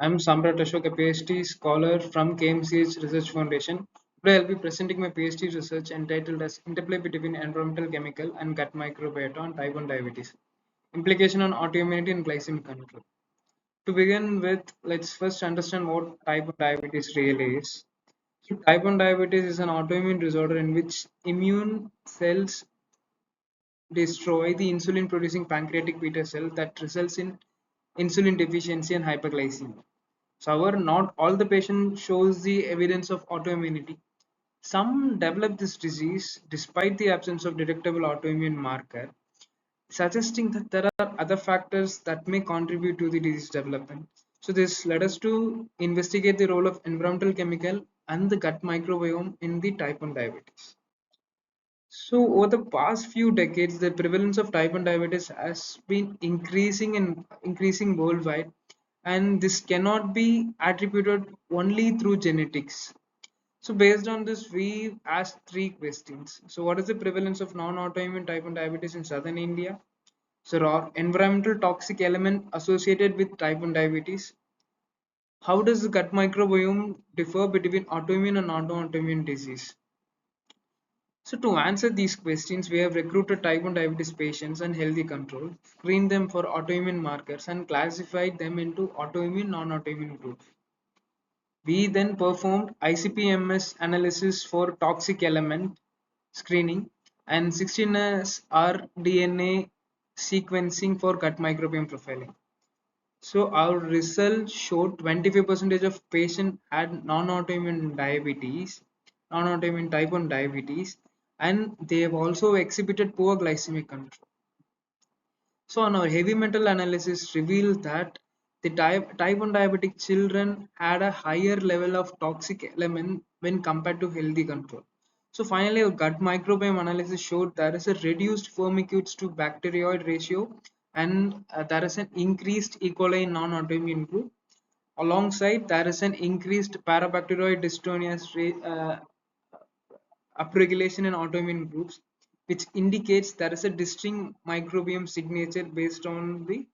I'm Samrat Ashok, a PhD scholar from KMCH Research Foundation. Today I'll be presenting my PhD research entitled as Interplay between Environmental Chemical and Gut Microbiota on Type 1 Diabetes, Implication on Autoimmunity and Glycemic Control. To begin with, let's first understand what type 1 diabetes really is. So type 1 diabetes is an autoimmune disorder in which immune cells destroy the insulin producing pancreatic beta cell that results in insulin deficiency and hyperglycemia. So, however, not all the patient shows the evidence of autoimmunity. Some develop this disease despite the absence of detectable autoimmune marker, suggesting that there are other factors that may contribute to the disease development. So, this led us to investigate the role of environmental chemical and the gut microbiome in the type 1 diabetes. So, over the past few decades, the prevalence of type 1 diabetes has been increasing worldwide, and this cannot be attributed only through genetics. So, based on this, we asked three questions. So, what is the prevalence of non-autoimmune type 1 diabetes in southern India? So, are environmental toxic element associated with type 1 diabetes? How does the gut microbiome differ between autoimmune and non-autoimmune disease? So to answer these questions, we have recruited type 1 diabetes patients and healthy control, screened them for autoimmune markers and classified them into autoimmune non-autoimmune groups. We then performed ICP-MS analysis for toxic element screening and 16S rDNA sequencing for gut microbiome profiling. So our results showed 25% of patients had non-autoimmune diabetes, non-autoimmune type 1 diabetes, and they have also exhibited poor glycemic control. So on our heavy metal analysis revealed that the type 1 diabetic children had a higher level of toxic element when compared to healthy control. So finally, our gut microbiome analysis showed there is a reduced firmicutes to bacterioid ratio, and there is an increased E. coli non-autoimmune group. Alongside, there is an increased parabacterioid dystonia upregulation in autoimmune groups, which indicates there is a distinct microbiome signature based on the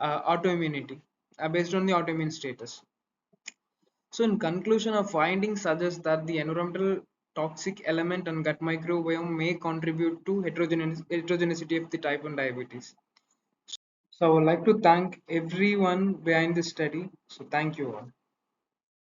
autoimmunity, based on the autoimmune status. So, in conclusion, our findings suggest that the environmental toxic element and gut microbiome may contribute to heterogeneity of the type 1 diabetes. So, I would like to thank everyone behind this study. So, thank you all.